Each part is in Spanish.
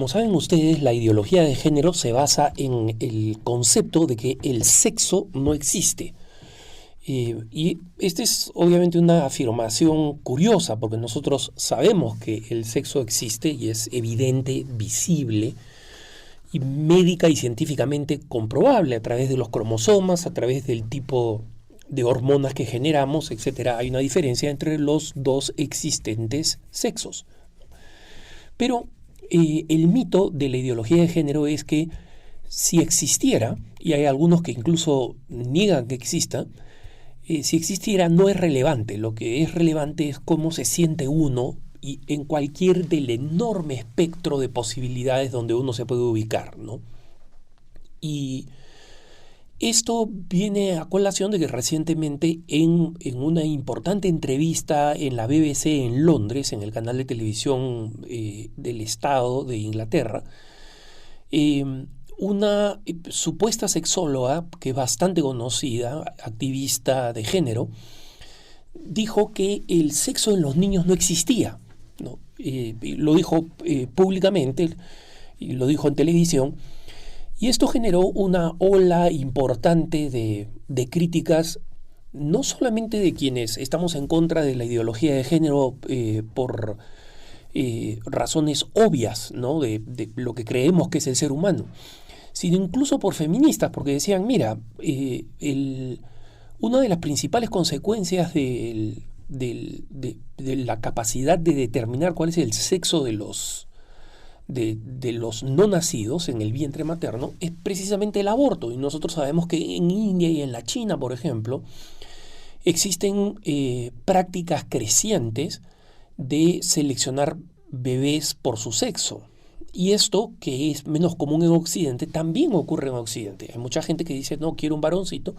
Como saben ustedes, la ideología de género se basa en el concepto de que el sexo no existe. Y esta es obviamente una afirmación curiosa, porque nosotros sabemos que el sexo existe y es evidente, visible, y médica y científicamente comprobable a través de los cromosomas, a través del tipo de hormonas que generamos, etcétera. Hay una diferencia entre los dos existentes sexos. Pero el mito de la ideología de género es que si existiera, y hay algunos que incluso niegan que exista, si existiera no es relevante. Lo que es relevante es cómo se siente uno y en cualquier del enorme espectro de posibilidades donde uno se puede ubicar, ¿no? Y esto viene a colación de que recientemente en una importante entrevista en la BBC en Londres, en el canal de televisión del Estado de Inglaterra, una supuesta sexóloga que es bastante conocida, activista de género, dijo que el sexo en los niños no existía, ¿no? Lo dijo públicamente y lo dijo en televisión. Y esto generó una ola importante de críticas, no solamente de quienes estamos en contra de la ideología de género por razones obvias, ¿no? de lo que creemos que es el ser humano, sino incluso por feministas, porque decían, mira, una de las principales consecuencias de la capacidad de determinar cuál es el sexo de los no nacidos en el vientre materno es precisamente el aborto. Y nosotros sabemos que en India y en la China, por ejemplo, existen prácticas crecientes de seleccionar bebés por su sexo. Y esto, que es menos común en Occidente, también ocurre en Occidente. Hay mucha gente que dice, no, quiero un varoncito,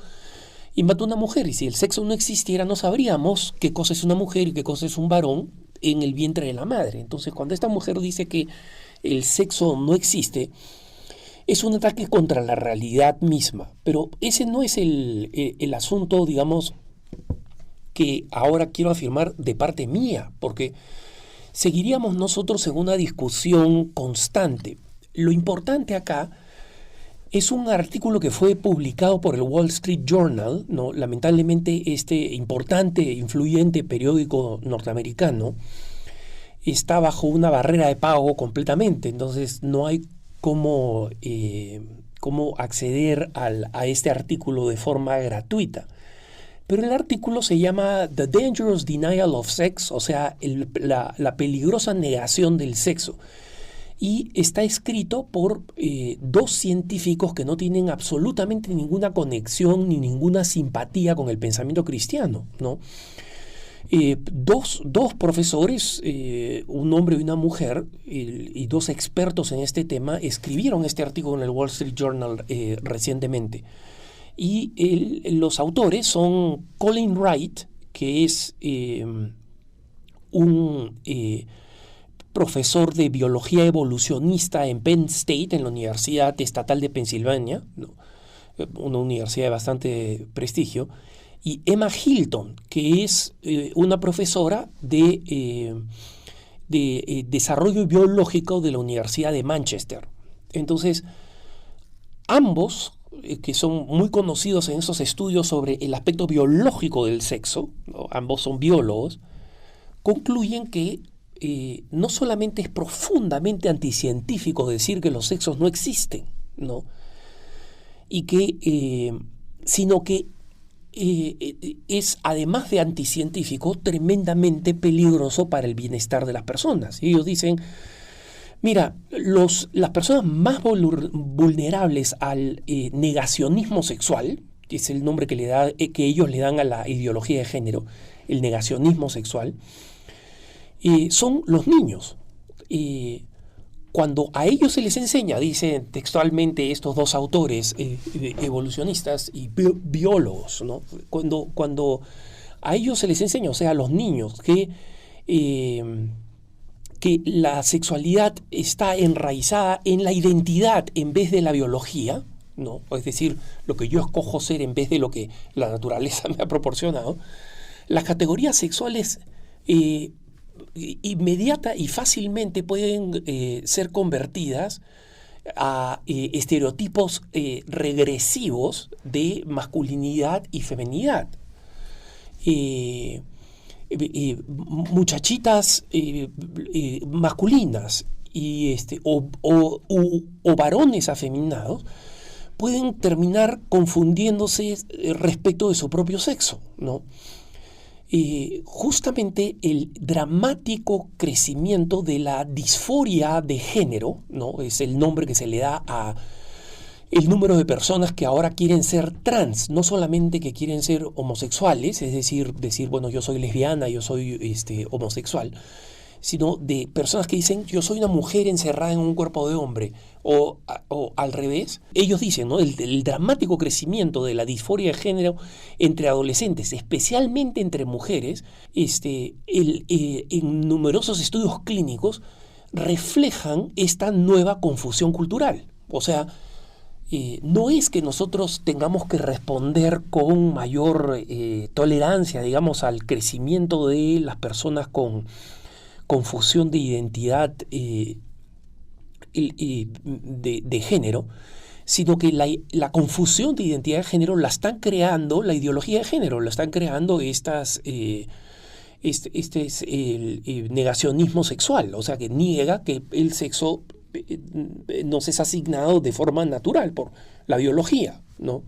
y mata a una mujer. Y si el sexo no existiera, no sabríamos qué cosa es una mujer y qué cosa es un varón en el vientre de la madre. Entonces, cuando esta mujer dice que el sexo no existe, es un ataque contra la realidad misma. Pero ese no es el asunto, digamos, que ahora quiero afirmar de parte mía, porque seguiríamos nosotros en una discusión constante. Lo importante acá es un artículo que fue publicado por el Wall Street Journal, ¿no? Lamentablemente este importante, influyente periódico norteamericano está bajo una barrera de pago completamente, entonces no hay cómo acceder a este artículo de forma gratuita. Pero el artículo se llama The Dangerous Denial of Sex, o sea, la peligrosa negación del sexo. Y está escrito por dos científicos que no tienen absolutamente ninguna conexión ni ninguna simpatía con el pensamiento cristiano, ¿no? Dos profesores, un hombre y una mujer, y dos expertos en este tema, escribieron este artículo en el Wall Street Journal recientemente. Y los autores son Colin Wright, que es un profesor de biología evolucionista en Penn State, en la Universidad Estatal de Pensilvania, ¿no? Una universidad de bastante prestigio, y Emma Hilton, que es una profesora de desarrollo biológico de la Universidad de Manchester. Entonces, ambos, que son muy conocidos en esos estudios sobre el aspecto biológico del sexo, ¿no? Ambos son biólogos, concluyen que no solamente es profundamente anticientífico decir que los sexos no existen, ¿no? Y que, sino que es, además de anticientífico, tremendamente peligroso para el bienestar de las personas. Y ellos dicen, mira, las personas más vulnerables al negacionismo sexual, que es el nombre que ellos le dan a la ideología de género, el negacionismo sexual, son los niños. Cuando a ellos se les enseña, dicen textualmente estos dos autores evolucionistas y biólogos, ¿no? Cuando a ellos se les enseña, o sea, a los niños, que la sexualidad está enraizada en la identidad en vez de la biología, ¿no? Es decir, lo que yo escojo ser en vez de lo que la naturaleza me ha proporcionado, las categorías sexuales inmediata y fácilmente pueden ser convertidas a estereotipos regresivos de masculinidad y feminidad. Muchachitas masculinas o varones afeminados pueden terminar confundiéndose respecto de su propio sexo, ¿no? Justamente el dramático crecimiento de la disforia de género, ¿no? Es el nombre que se le da a el número de personas que ahora quieren ser trans, no solamente que quieren ser homosexuales, es decir, bueno, yo soy lesbiana, yo soy homosexual, sino de personas que dicen, yo soy una mujer encerrada en un cuerpo de hombre, o al revés. Ellos dicen, ¿no? El dramático crecimiento de la disforia de género entre adolescentes, especialmente entre mujeres, en numerosos estudios clínicos, reflejan esta nueva confusión cultural. O sea, no es que nosotros tengamos que responder con mayor tolerancia, digamos, al crecimiento de las personas con confusión de identidad de género, sino que la confusión de identidad de género la están creando la ideología de género, la están creando este es el negacionismo sexual, o sea, que niega que el sexo nos es asignado de forma natural por la biología, ¿no?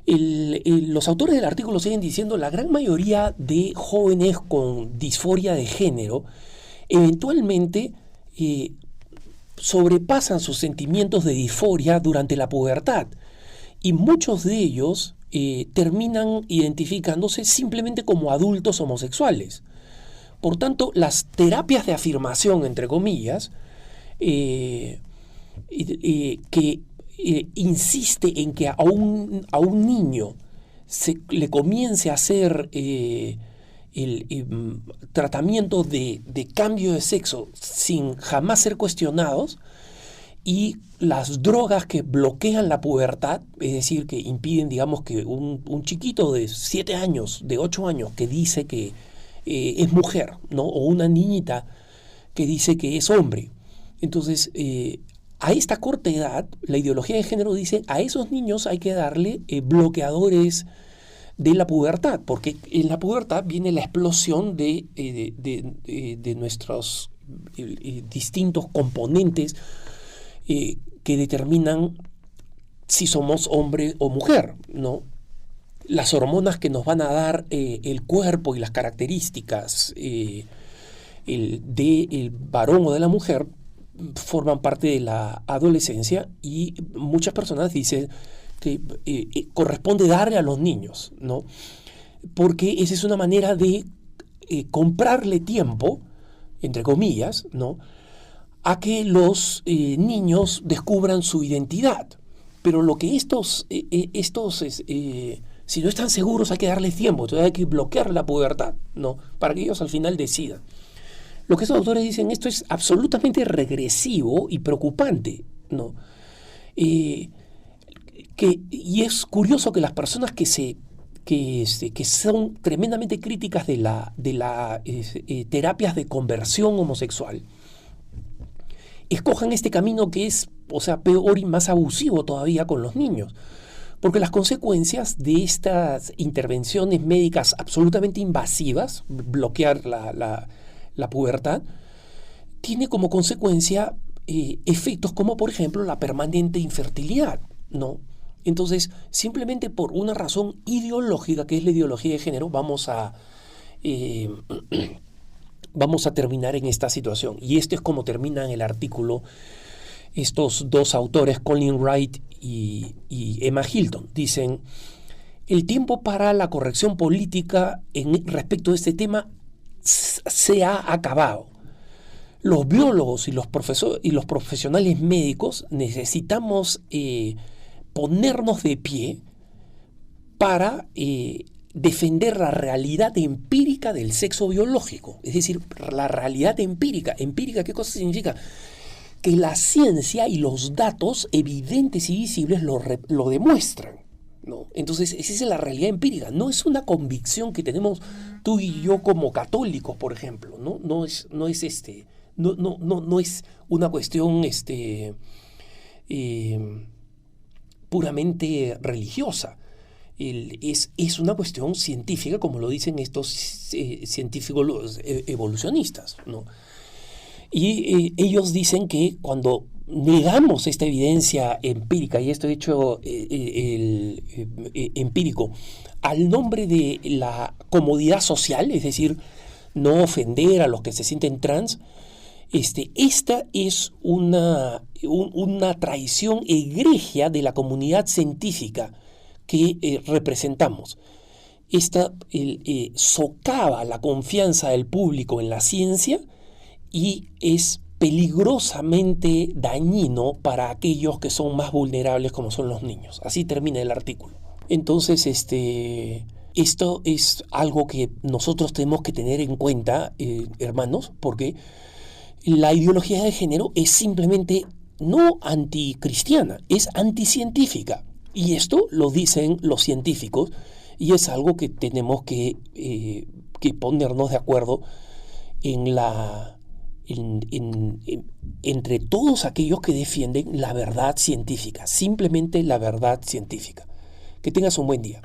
Los autores del artículo siguen diciendo la gran mayoría de jóvenes con disforia de género eventualmente sobrepasan sus sentimientos de disforia durante la pubertad y muchos de ellos terminan identificándose simplemente como adultos homosexuales. Por tanto, las terapias de afirmación, entre comillas, que insiste en que a un niño le comience a hacer el tratamiento de cambio de sexo sin jamás ser cuestionados, y las drogas que bloquean la pubertad, es decir, que impiden, digamos, que un chiquito de 7 años, de 8 años, que dice que es mujer, ¿no? O una niñita que dice que es hombre. Entonces, a esta corta edad, la ideología de género dice, a esos niños hay que darle bloqueadores de la pubertad, porque en la pubertad viene la explosión de nuestros distintos componentes que determinan si somos hombre o mujer, ¿no? Las hormonas que nos van a dar el cuerpo y las características del varón o de la mujer forman parte de la adolescencia, y muchas personas dicen que corresponde darle a los niños, ¿no? Porque esa es una manera de comprarle tiempo, entre comillas, ¿no?, a que los niños descubran su identidad. Pero lo que si no están seguros, hay que darles tiempo, entonces hay que bloquear la pubertad, ¿no?, para que ellos al final decidan. Lo que estos autores dicen, esto es absolutamente regresivo y preocupante, ¿no? Y es curioso que las personas que son tremendamente críticas de las terapias de conversión homosexual escojan este camino que es, o sea, peor y más abusivo todavía con los niños. Porque las consecuencias de estas intervenciones médicas absolutamente invasivas, bloquear la pubertad, tiene como consecuencia efectos como, por ejemplo, la permanente infertilidad, ¿no? Entonces, simplemente por una razón ideológica, que es la ideología de género, vamos a terminar en esta situación. Y esto es como termina en el artículo estos dos autores, Colin Wright y Emma Hilton. Dicen, el tiempo para la corrección política respecto de este tema se ha acabado. Los biólogos y los profesionales médicos necesitamos ponernos de pie para defender la realidad empírica del sexo biológico. Es decir, la realidad empírica. ¿Empírica qué cosa significa? Que la ciencia y los datos evidentes y visibles lo demuestran, ¿no? Entonces, esa es la realidad empírica. No es una convicción que tenemos tú y yo como católicos, por ejemplo, ¿no? No es una cuestión eh, puramente religiosa. Es una cuestión científica, como lo dicen estos científicos evolucionistas, ¿no? Y ellos dicen que cuando negamos esta evidencia empírica, y esto hecho empírico, al nombre de la comodidad social, es decir, no ofender a los que se sienten trans, esta es una traición egregia de la comunidad científica que representamos. Esta socava la confianza del público en la ciencia y es peligrosamente dañino para aquellos que son más vulnerables, como son los niños. Así termina el artículo. Entonces, esto es algo que nosotros tenemos que tener en cuenta, hermanos, porque la ideología de género es simplemente no anticristiana, es anticientífica. Y esto lo dicen los científicos y es algo que tenemos que ponernos de acuerdo en entre todos aquellos que defienden la verdad científica, simplemente la verdad científica. Que tengas un buen día.